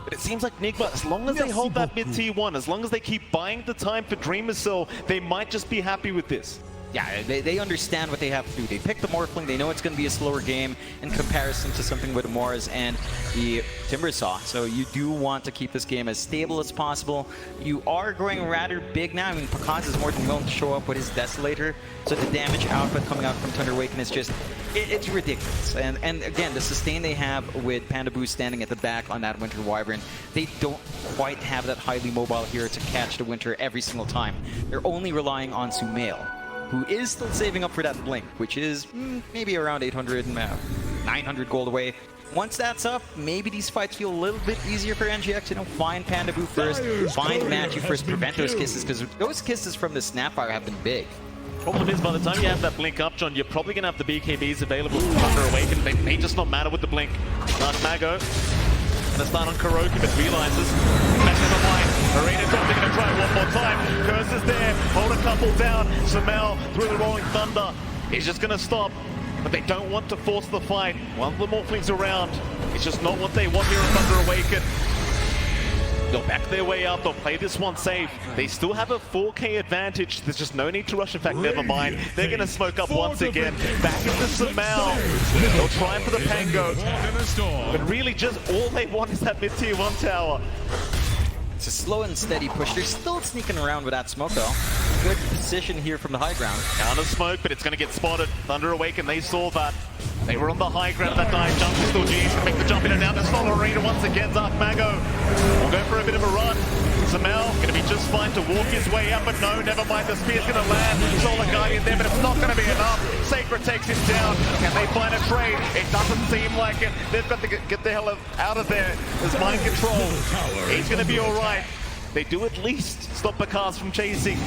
But it seems like NIGMA, as long as they hold that mid-tier 1, as long as they keep buying the time for Dreamer Cell, they might just be happy with this. Yeah, they understand what they have to do. They pick the Morphling. They know it's going to be a slower game in comparison to something with Mars and the Timbersaw. So you do want to keep this game as stable as possible. You are growing rather big now. I mean, Pakaz is more than willing to show up with his Desolator. So the damage output coming out from Thunder Awaken is just, it's ridiculous. And again, the sustain they have with Pandaboo standing at the back on that Winter Wyvern, they don't quite have that highly mobile hero to catch the Winter every single time. They're only relying on Sumail, who is still saving up for that blink, which is maybe around 800 and 900 gold away. Once that's up, maybe these fights feel a little bit easier for NGX. You know, find Pandaboo first, find Matthew first, prevent those kisses, because those kisses from the Snapfire have been big. Problem is, by the time you have that blink up, John, you're probably going to have the BKBs available for Thunder Awaken. They may just not matter with the blink. Dark Mago gonna start on Kuroki, but realizes never mind. Arena Top, they're gonna try one more time. Curse is there, hold a couple down. Samel through the Rolling Thunder. He's just gonna stop, but they don't want to force the fight. One of the Morphlings around. It's just not what they want here in Thunder Awaken. They'll back their way out, they'll play this one safe. They still have a 4K advantage, there's just no need to rush. In fact, never mind. They're gonna smoke up once again. Back into Samel. They'll try for the Pango. But really just all they want is that mid-tier 1 tower. It's a slow and steady push. They're still sneaking around with that smoke though. Good position here from the high ground. Counter smoke, but it's gonna get spotted. Thunder Awaken, they saw that. They were on the high ground, that dive jump. Still G's can make the jump in and out. There's not Arena once again. Dark Mago will go for a bit of a run. Samel gonna be just fine to walk his way up, but no, never mind, the spear's gonna land. Solar Guardian there, but it's not gonna be enough. Sacred takes him down. Can they find a trade? It doesn't seem like it. They've got to get the hell out of there. There's mind control. He's gonna be alright. They do at least stop Bakaz from chasing.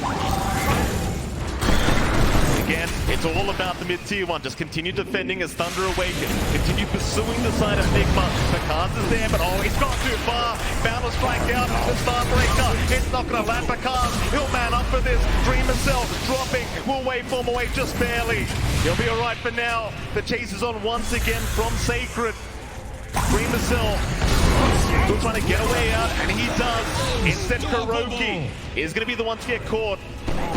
Again, it's all about the mid-tier one. Just continue defending as Thunder Awaken. Continue pursuing the side of NIGMA. Bakaz is there, but oh, he's gone too far. Bound to strike out. The Starbreaker. It's not going to land Bakaz. He'll man up for this. Dreamer Cell dropping. Will waveform away just barely. He'll be alright for now. The chase is on once again from Sacred. Dreamer Cell still trying to get away out, and he does. Instead, Kuroki is going to be the one to get caught.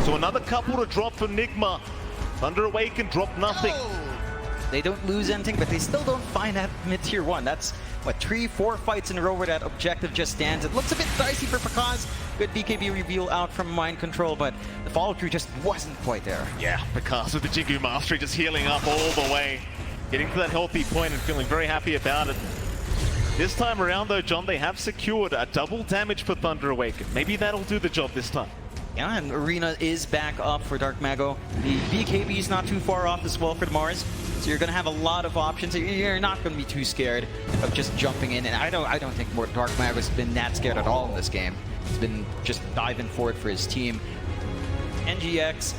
So another couple to drop from NIGMA. Thunder Awaken drop nothing. They don't lose anything, but they still don't find that mid-tier one. That's, what, 3-4 fights in a row where that objective just stands. It looks a bit dicey for Bakaz. Good BKB reveal out from mind control, but the follow-through just wasn't quite there. Yeah, Bakaz with the Jingu Mastery just healing up all the way. Getting to that healthy point and feeling very happy about it. This time around though, John, they have secured a double damage for Thunder Awaken. Maybe that'll do the job this time. Yeah, and Arena is back up for Dark Mago. The BKB is not too far off as well for the Mars, so you're going to have a lot of options. You're not going to be too scared of just jumping in, and I don't think Dark Mago's been that scared at all in this game. He's been just diving for it for his team. NGX,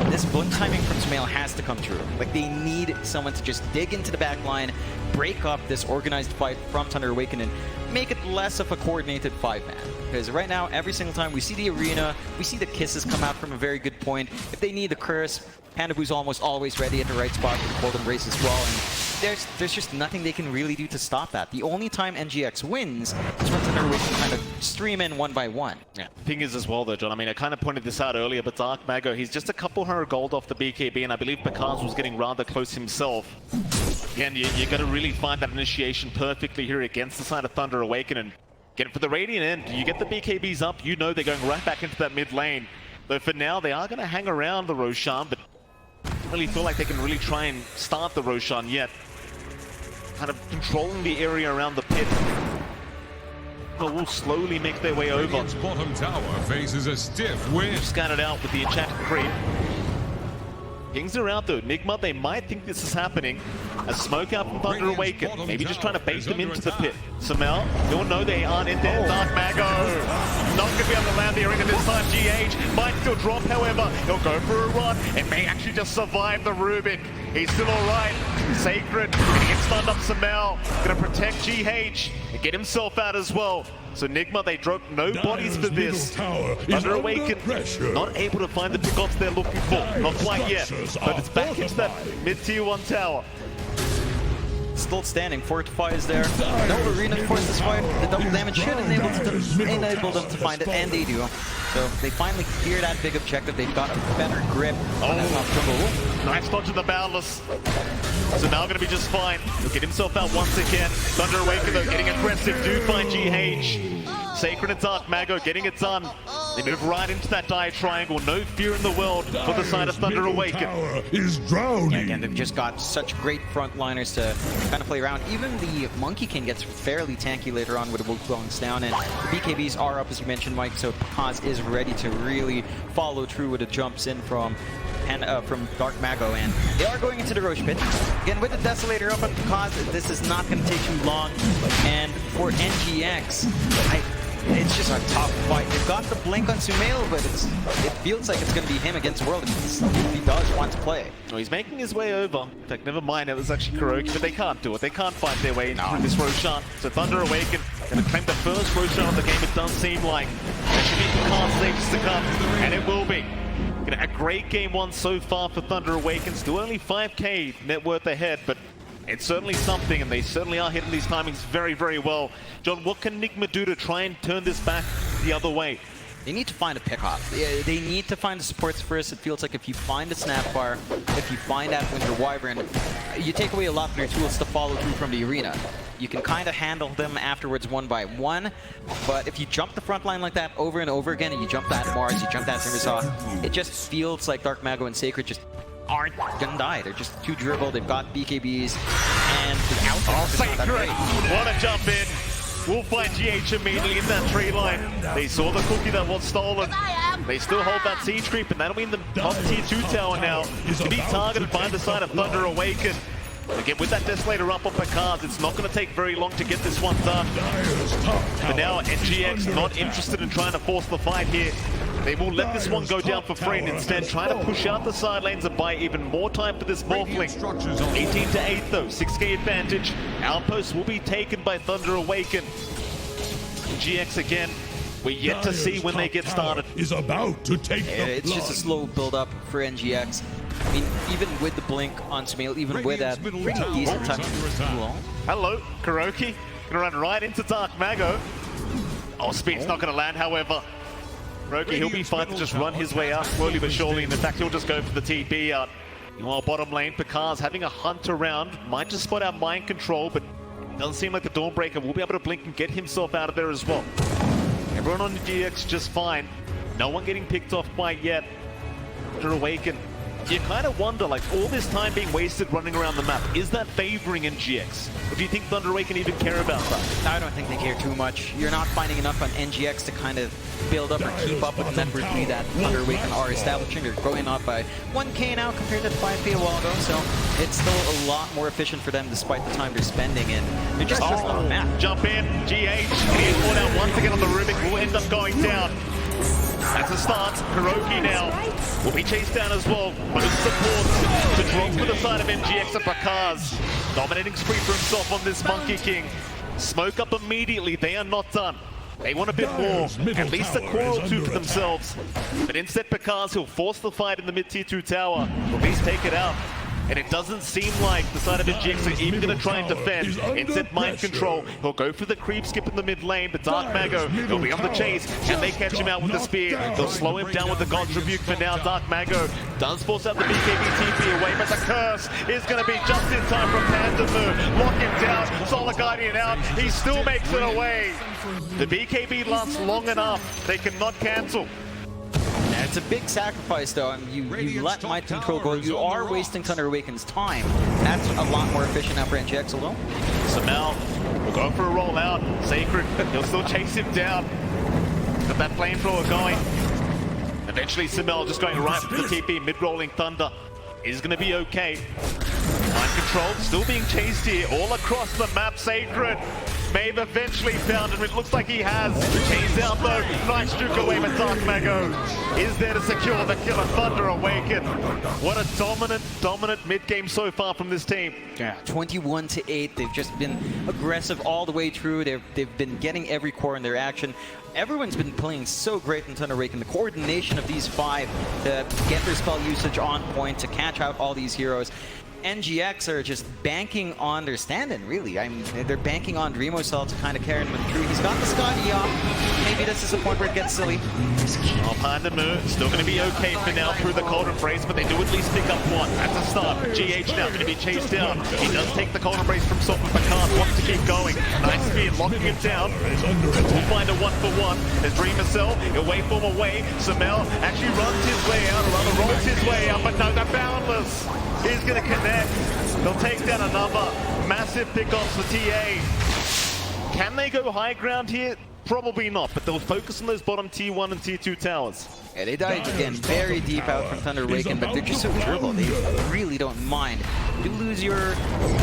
this blink timing from Sumail has to come true. Like, they need someone to just dig into the back line, break up this organized fight from Thunder Awaken, and make it less of a coordinated 5-man. Because right now, every single time we see the Arena, we see the kisses come out from a very good point. If they need the curse, Pandabu's almost always ready at the right spot for the Golden Race as well. And there's just nothing they can really do to stop that. The only time NGX wins is when Thunder Awaken kind of stream in one by one. Yeah. The thing is as well though, John, I mean, I kind of pointed this out earlier, but Dark Mago, he's just a couple hundred gold off the BKB, and I believe Bakaz was getting rather close himself. Again, you're going to really find that initiation perfectly here against the side of Thunder Awaken, and get it for the Radiant end. You get the BKBs up, you know they're going right back into that mid lane. Though for now, they are going to hang around the Roshan, but I don't really feel like they can really try and start the Roshan yet. Kind of controlling the area around the pit. But will slowly make their way over. Radiant's bottom tower faces a stiff wind. Scattered out with the enchanted creep. Kings are out though. NIGMA, they might think this is happening. A smoke out from Thunder Awaken. Maybe just trying to bait them into the pit. Samel, you'll know they aren't in there. Dark Mago. Not going to be able to land the arena this time. GH might still drop, however. He'll go for a run. It may actually just survive the Rubik. He's still alright. Sacred. Gonna get stunned up Samel. Gonna protect GH and get himself out as well. So NIGMA, they dropped no bodies for this. Thunder Awaken, not able to find the pickoffs they're looking for. Not quite yet, but it's back into that mid-tier 1 tower. Still standing, Fortify is there. No Arena to force this fight. The double damage should enable them to find it, and they do. So they finally clear that big objective. They've got a better grip on that top triple. Nice dodge of the Boundless. So now going to be just fine. He'll get himself out once again. Thunder Awaken though, getting aggressive. Do find GH. Sacred and Dark Mago getting it done. They move right into that dire triangle. No fear in the world for the side of Thunder Awaken. Is drowning. Yeah, again, they've just got such great frontliners to kind of play around. Even the Monkey King gets fairly tanky later on with the Wuklongs down, and the BKBs are up, as you mentioned, Mike, so Bakaz is ready to really follow through with the jumps in from Dark Mago, and they are going into the Roche pit. Again, with the Desolator up on Bakaz, this is not going to take too long, and for NGX, it's just a tough fight. They've got the blink on Sumail, but it feels like it's going to be him against World if he does want to play. Well, he's making his way over. In fact, never mind, it was actually Kuroki, but they can't do it. They can't fight their way into this Roshan. So Thunder Awaken going to claim the first Roshan of the game. It does seem like that should be Bakaz's safest to come, and it will be. A great game one so far for Thunder Awaken. Still only 5k net worth ahead, but it's certainly something, and they certainly are hitting these timings very, very well. John, what can NIGMA do to try and turn this back the other way? They need to find a pickoff. They need to find the supports first. It feels like if you find a Snapfire, if you find that Winter Wyvern, you take away a lot of their tools to follow through from the arena. You can kind of handle them afterwards one by one, but if you jump the front line like that over and over again, and you jump that Mars, you jump that Timbersaw, it just feels like Dark Mago and Sacred just aren't gonna die. They're just too dribble. They've got BKBs, and the outcome is not that great. Want to jump in. will find GH immediately in that tree line. They saw the cookie that was stolen. They still hold that siege creep, and that'll mean the top tier 2 tower now is to be targeted by the side of Thunder Awaken. Again, with that Desolator up on Picard, it's not going to take very long to get this one done. But now NGX not interested in trying to force the fight here. They will let this one go down for free and instead try to push out the side lanes and buy even more time for this Morphling. 18 to 8 though, 6k advantage. Outpost will be taken by Thunder Awaken. GX again, we're yet to see when they get started. Is about to take It's just a slow build up for NGX. I mean, even with the blink on Sumail, even with that pretty decent time. Hello, Kuroki. Gonna run right into Dark Mago. Oh, speed's not gonna land, however. Kuroki, he'll be fine to just run his way out slowly but surely. And in fact, he'll just go for the TP out. Meanwhile, bottom lane, Picard's having a hunt around. Might just spot out Mind Control, but doesn't seem like the Dawnbreaker will be able to blink and get himself out of there as well. Everyone on the GX just fine. No one getting picked off quite yet. Thunder Awaken. You kind of wonder, like, all this time being wasted running around the map, is that favoring NGX? Or do you think Thunder Awaken even care about that? I don't think they care too much. You're not finding enough on NGX to kind of build up or keep up with the network lead that Thunder Awaken are establishing. They're going up by 1k now compared to 5k a while ago, so it's still a lot more efficient for them despite the time they're spending in. They're just on the map. Jump in, GH, he is caught out once again on the Rubik, will end up going down. That's a start. Kuroki now will be chased down as well. Both supports to drop to the side of NGX and Bakaz. Dominating spree for himself on this Monkey King. Smoke up immediately. They are not done. They want a bit more. At least a core or two for themselves. But instead, Bakaz, he'll force the fight in the mid-tier 2 tower. Will at least take it out. And it doesn't seem like the side of NGX are even going to try and defend. Instead, Mind Control. He'll go for the creep skip in the mid lane, but Dark Mago, he'll be on the chase. Can they catch him out with the spear? They'll slow him down with the God's Rebuke for now. Dark Mago does force out the BKB TP away, but the curse is going to be just in time from Pandamu. Lock him down, Solar Guardian out. He still makes it away. The BKB lasts long enough. They cannot cancel. Yeah, it's a big sacrifice, though. I mean, you let Mind Control go. You are wasting Thunder Awaken's time. That's a lot more efficient now for NGX alone. Sumail will go for a rollout. Sacred, he'll still chase him down. Got that flamethrower going. Eventually, Sumail just going right for the TP, mid-rolling Thunder. Is going to be okay. Mind Control still being chased here all across the map. Sacred may have eventually found him. It looks like he has. Chased out though. Nice juke away, but Dark Mago is there to secure the killer. Thunder Awaken. What a dominant mid-game so far from this team. Yeah, 21 to 8. They've just been aggressive all the way through. They've been getting every core in their action. Everyone's been playing so great in Thunder Awaken. The coordination of these 5 to get their spell usage on point, to catch out all these heroes. NGX are just banking on their stand-in, really. I mean, they're banking on Dreamosel to kind of carry them through. He's got the Scotty off. Maybe this is the point where it gets silly. Oh, Pandamu still going to be okay for now through the Cold Embrace, but they do at least pick up one. That's a start. GH now going to be chased down. He does take the Cold Embrace from Salt, but Picard wants to keep going. Nice speed, locking him down. We'll find a 1-for-1. There's Dreamosel. He'll waveform away. Sumail actually runs his way out, or rather rolls his way out, but no, they're boundless. He's going to connect. They'll take down another. Massive pickoffs for TA. Can they go high ground here? Probably not, but they'll focus on those bottom tier 1 and tier 2 towers. Yeah, they died again very deep out from Thunder Awaken, but they're just so durable. They really don't mind. You do lose your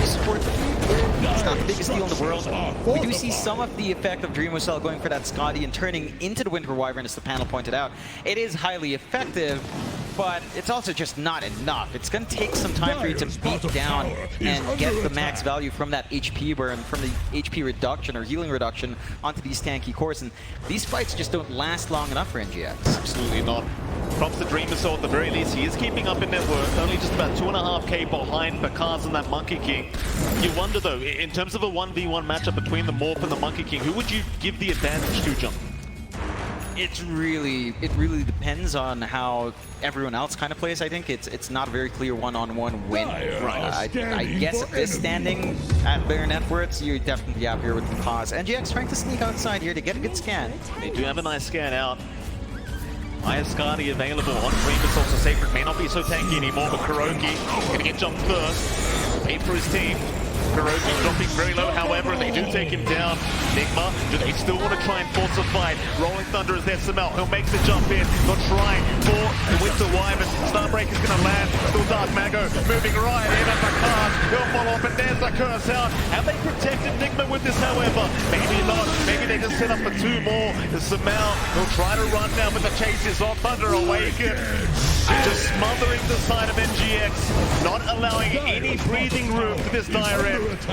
support. It's not the biggest deal in the world. We do see some of the effect of Dreamosel going for that Scotty and turning into the Winter Wyvern, as the panel pointed out. It is highly effective, but it's also just not enough. It's going to take some time for you to beat down and get the max value from that HP burn, from the HP reduction or healing reduction onto these tanky cores. And these fights just don't last long enough for NGX. Absolutely not. Props to Dreamosel at the very least. He is keeping up in net worth, only just about 2.5k behind Bakaz and that Monkey King. You wonder though, in terms of a 1v1 matchup between the Morph and the Monkey King, who would you give the advantage to, John? It really depends on how everyone else kind of plays. I think it's not a very clear one-on-one win. I guess at this standing at their net worths, you definitely have here with the cause. NGX trying to sneak outside here to get a good scan. They do have a nice scan out. Scotty available on Dreamosel, so Sacred may not be so tanky anymore, but Kuroki gonna get jumped first. Paid for his team. Kuroki dropping very low, however, they do take him down. NIGMA, do they still want to try and force a fight? Rolling Thunder is there, Samel, he'll make the jump in. They'll try for the Winter Wyvern. Starbreaker's going to land. Still Dark Mago moving right in at the card. He'll fall off and there's the curse out. Have they protected NIGMA with this, however? Maybe not. Maybe they just set up for 2 more. The Samel, he'll try to run now, but the chase is on. Thunder Awaken. Just smothering the side of NGX, not allowing any breathing room for this direct.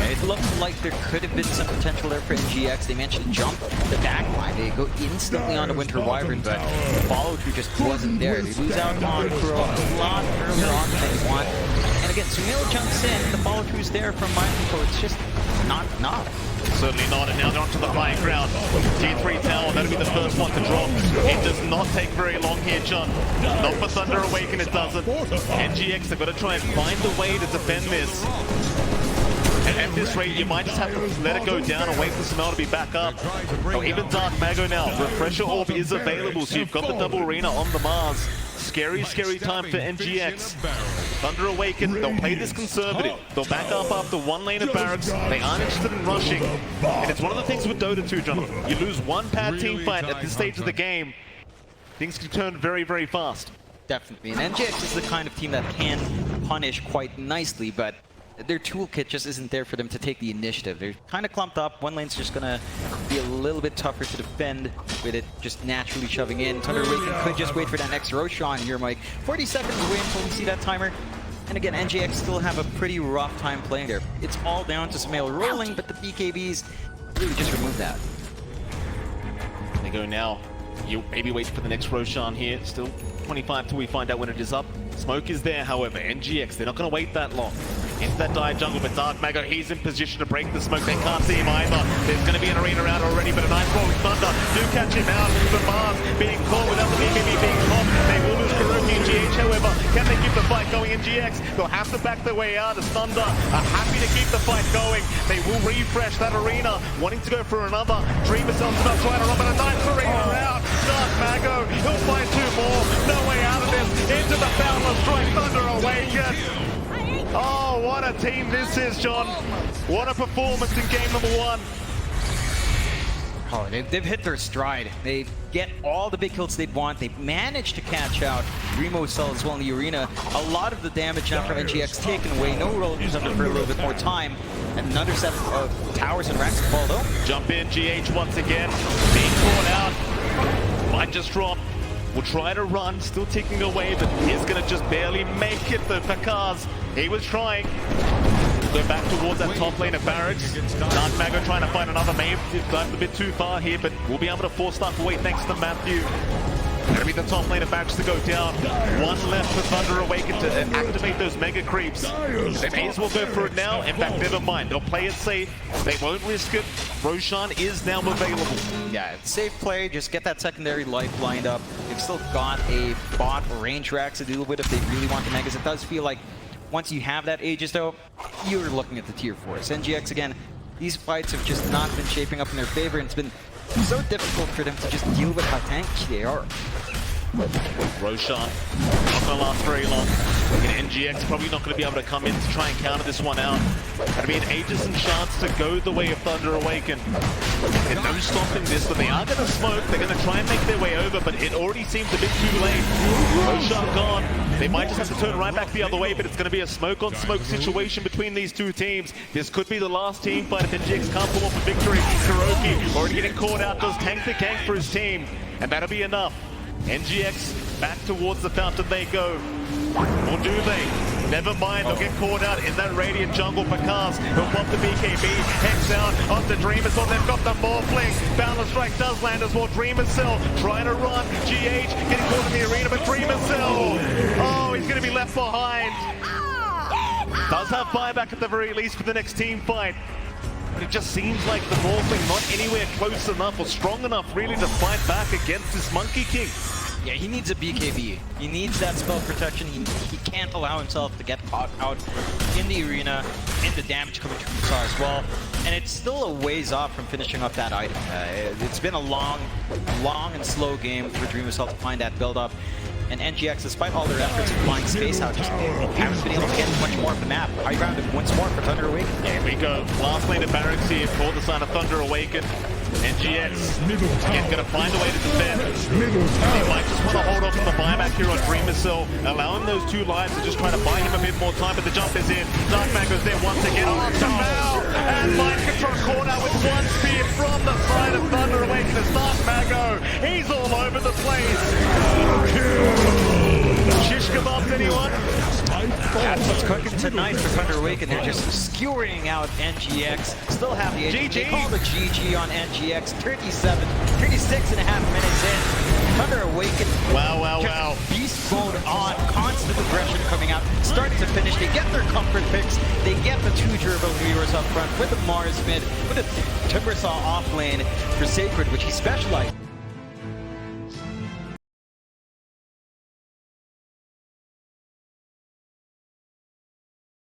It looked like there could have been some potential there for NGX. They managed to jump the back line. They go instantly on to Winter Wyvern, but the follow-through just wasn't there. They lose out on Kuro a lot earlier on than they want. And again, Sumil jumps in, the follow-through's there from Mindful, it's just not enough. Certainly not, and now they're onto the high ground. Tier 3 tower, that'll be the first one to drop. It does not take very long here, John. Not for Thunder Awaken, it doesn't. NGX, they've got to try and find a way to defend this. And at this rate, you might just have to let it go down and wait for Samel to be back up. Oh, even Dark Mago now. Refresher Orb is available, so you've got the double arena on the Mars. Scary, scary time for NGX. Thunder Awaken, they'll play this conservative. They'll back up after 1 lane of barracks. They aren't interested in rushing. And it's one of the things with Dota 2, Jonathan. You lose one bad team fight at this stage of the game, things can turn very, very fast. Definitely, and NGX is the kind of team that can punish quite nicely, but their toolkit just isn't there for them to take the initiative. They're kind of clumped up. One lane's just gonna be a little bit tougher to defend with it just naturally shoving in. Thunder Awaken could just wait for that next Roshan here, Mike. 40 seconds away until we see that timer. And again, NGX still have a pretty rough time playing there. It's all down to Samael rolling, but the BKBs really just remove that. They go now. You maybe wait for the next Roshan here. Still 25 till we find out when it is up. Smoke is there, however. NGX, they're not going to wait that long. Into that dire jungle, but Dark Mago, he's in position to break the smoke. They can't see him either. There's going to be an arena round already, but a nice rolling Thunder do catch him out. The Mars being caught without the BKB being caught. They will lose Kuroki and GH, however. Can they keep the fight going? NGX, they'll have to back their way out as Thunder are happy to keep the fight going. They will refresh that arena, wanting to go for another. Dreamer Cell's about trying to run, but a nice arena round. Dark Mago, he'll find 2 more. No way out of this. Into the Boundless Strike, Thunder Awaken. Oh, what a team this is, John. What a performance in game number 1. Oh, they've hit their stride. They get all the big kills they'd want. They managed to catch out Remo Cell as well in the arena. A lot of the damage now from NGX taken away. No rollers under for a little bit more time. And another set of towers and racks to fall though. Jump in, GH once again. Being caught out. Might just drop. Will try to run, still ticking away, but he's going to just barely make it though for Kaz. He was trying. Go back towards that top lane of barracks. Dark Mago trying to find another main. Dived a bit too far here, but we'll be able to force stuff away thanks to Matthew. Gonna be the top lane of barracks to go down. 1 left for Thunder Awaken to activate those mega creeps. They may as well go for it now. In fact, never mind. They'll play it safe. They won't risk it. Roshan is now available. Yeah, it's safe play. Just get that secondary life lined up. They've still got a bot range racks to deal with if they really want the megas. It does feel like once you have that Aegis though, you're looking at the tier 4s. NGX again, these fights have just not been shaping up in their favor, and it's been so difficult for them to just deal with how tanky they are. Roshan, not going to last very long. NGX probably not going to be able to come in to try and counter this one out. Going to be an Aegis and chance to go the way of Thunder Awaken. And no stopping this, but they are going to smoke. They're going to try and make their way over, but it already seems a bit too late. Roshan gone. They might just have to turn right back the other way, but it's going to be a smoke-on-smoke situation between these 2 teams. This could be the last team fight if NGX can't pull off a victory. Kuroki already getting caught out, does tank the gank for his team, and that'll be enough. NGX back towards the fountain they go. Or do they? Never mind, they'll get caught out in that Radiant jungle for Kaz. He'll pop the BKB, hex out onto Dreamer Cell. They've got the Morphling. Boundless Strike does land as well. Dreamer Cell trying to run. GH getting caught in the arena, but Dreamer Cell. Oh, he's going to be left behind. Does have buyback at the very least for the next team fight. But it just seems like the Morphling not anywhere close enough or strong enough really to fight back against this Monkey King. Yeah, he needs a BKB. He needs that spell protection. He can't allow himself to get caught out in the arena, and the damage coming from Tsar as well. And it's still a ways off from finishing up that item. It's been a long and slow game for Dream Assault to find that build up. And NGX, despite all their efforts in flying space out, just haven't been able to get much more of the map. High ground once more for Thunder Awaken. Here we go. Last lane of Barracks here for the sign of Thunder Awaken. NGX again going to find a way to defend. He might just want to hold off on the buyback here on Dream Missile, allowing those 2 lives to just try to buy him a bit more time, but the jump is in. Dark Mango's there once again. Oh, to Mal! And Mind Control caught out with 1 speed from the side of Thunder Awaken as Dark Mango. He's all over the place. Shish kebabs, anyone? That's what's cooking tonight for Thunder Awaken. They're just skewering out NGX. Still have the GG. They call the GG on NGX. 36 and a half minutes in. Thunder Awaken. Wow. Beast mode on. Constant aggression coming out. Starting to finish. They get their comfort picks. They get the 2 durability heroes up front with the Mars mid, with a Timbersaw off lane for Sacred, which he specialized.